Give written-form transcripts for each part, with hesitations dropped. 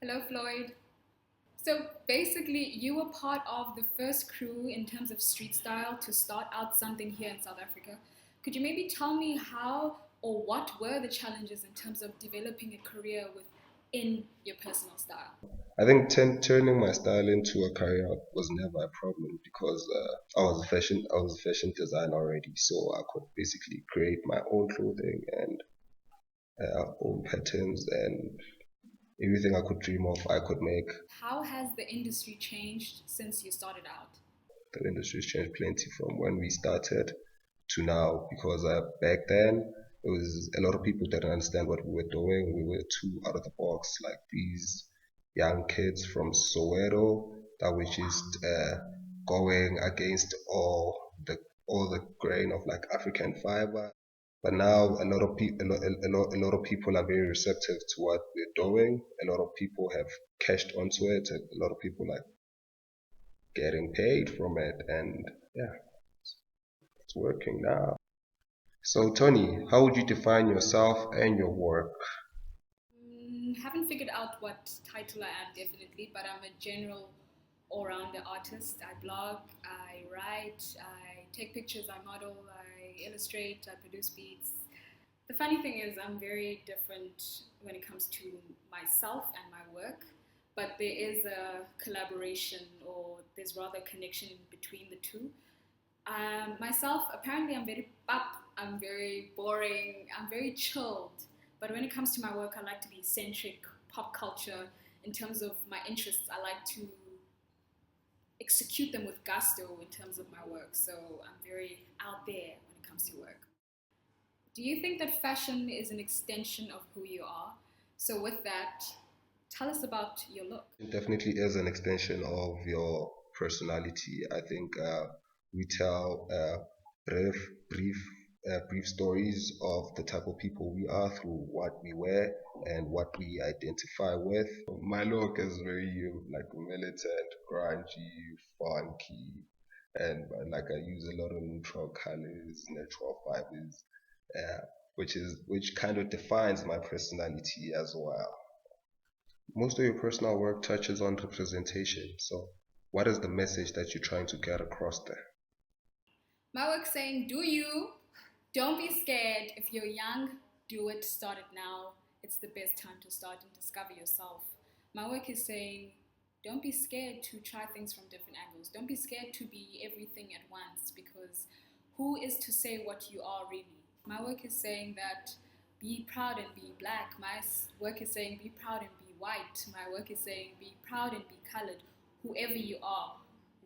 Hello, Floyd. So basically, you were part of the first crew in terms of street style to start out something here in South Africa. Could you maybe tell me how or what were the challenges in terms of developing a career within your personal style? I think turning my style into a career was never a problem because I was a fashion designer already, so I could basically create my own clothing and own patterns and everything I could dream of, I could make. How has the industry changed since you started out? The industry's changed plenty from when we started to now because back then it was a lot of people didn't understand what we were doing. We were too out of the box, like these young kids from Soweto that were just going against all the grain of like African fiber. But now a lot of people, a lot of people are very receptive to what we're doing. A lot of people have cashed onto it. A lot of people like getting paid from it, and yeah, it's working now. So, Tony, how would you define yourself and your work? Haven't figured out what title I am definitely, but I'm a general all-rounder artist. I blog, I write, I take pictures, I model, I illustrate, I produce beats. The funny thing is, I'm very different when it comes to myself and my work, but there is a collaboration, or there's rather a connection between the two. Myself, apparently, I'm very pop, I'm very boring, I'm very chilled. But when it comes to my work, I like to be eccentric, pop culture. In terms of my interests, I like to execute them with gusto in terms of my work. So I'm very out there when it comes to work. Do you think that fashion is an extension of who you are? So, with that, tell us about your look. It definitely is an extension of your personality. I think we tell brief, brief, brief stories of the type of people we are through what we wear and what we identify with. My look is very like militant, grungy, funky, and like I use a lot of neutral colors, natural fibers, which kind of defines my personality as well. Most of your personal work touches on representation. So, what is the message that you're trying to get across there? My work saying, do you? Don't be scared. If you're young, do it. Start it now. It's the best time to start and discover yourself. My work is saying, don't be scared to try things from different angles. Don't be scared to be everything at once, because who is to say what you are really? My work is saying that be proud and be black. My work is saying be proud and be white. My work is saying be proud and be colored. Whoever you are,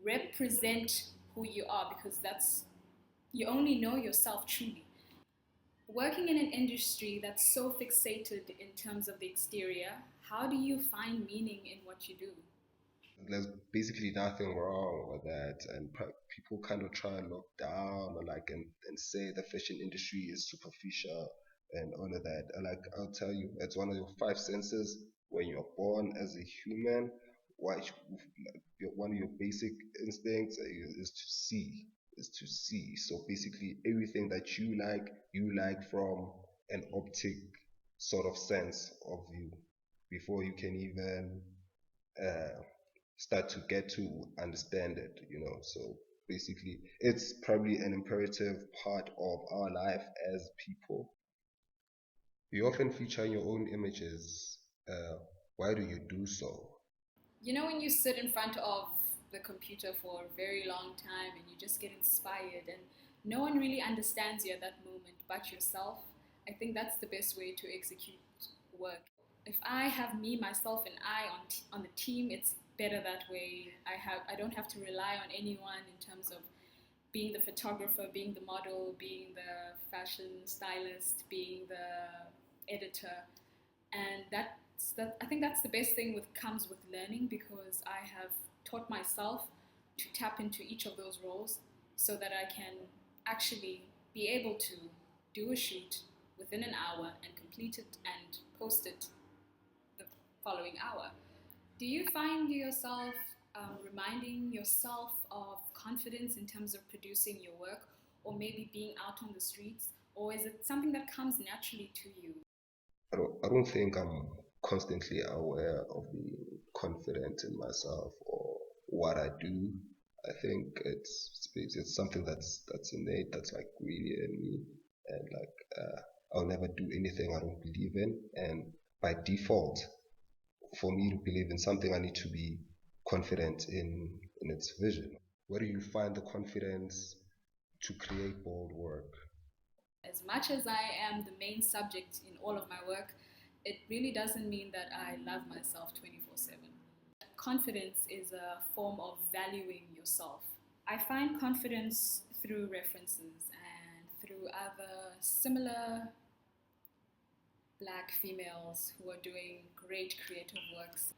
represent who you are, because that's you only know yourself truly. Working in an industry that's so fixated in terms of the exterior, how do you find meaning in what you do? There's basically nothing wrong with that, and people kind of try and look down or like and say the fashion industry is superficial and all of that. And like I'll tell you, it's one of your five senses when you're born as a human. What one of your basic instincts is to see, is to see. So basically, everything that you like from an optic sort of sense of view before you can even uh, start to get to understand it, you know. So basically, it's probably an imperative part of our life as people. You often feature your own images. Why do you do so? You know, when you sit in front of the computer for a very long time and you just get inspired, and no one really understands you at that moment but yourself, I think that's the best way to execute work. If I have me, myself, and I on the team, it's better that way. I don't have to rely on anyone in terms of being the photographer, being the model, being the fashion stylist, being the editor, and I think that's the best thing with comes with learning, because I have taught myself to tap into each of those roles so that I can actually be able to do a shoot within an hour and complete it and post it the following hour. Do you find yourself reminding yourself of confidence in terms of producing your work, or maybe being out on the streets, or is it something that comes naturally to you? I don't think I'm constantly aware of being confident in myself or what I do. I think it's something that's innate, that's like really in me, and like I'll never do anything I don't believe in, and by default, for me to believe in something, I need to be confident in its vision. Where do you find the confidence to create bold work? As much as I am the main subject in all of my work, it really doesn't mean that I love myself 24/7. Confidence is a form of valuing yourself. I find confidence through references and through other similar black females who are doing great creative works.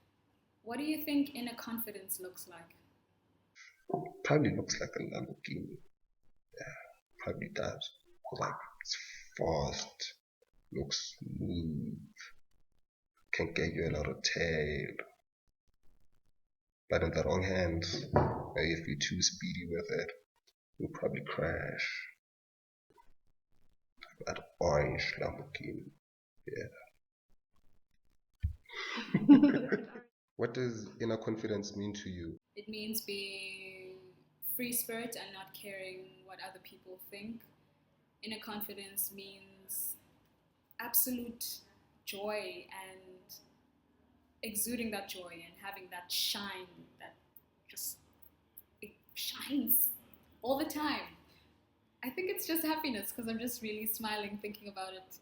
What do you think inner confidence looks like? Probably looks like a Lamborghini. Probably does. Like it's fast, looks smooth, can get you a lot of tail. But in the wrong hands, if you're too speedy with it, you'll probably crash. That orange Lamborghini. Yeah. What does inner confidence mean to you? It means being free spirit and not caring what other people think. Inner confidence means absolute joy and exuding that joy and having that shine that just it shines all the time. I think it's just happiness because I'm just really smiling thinking about it.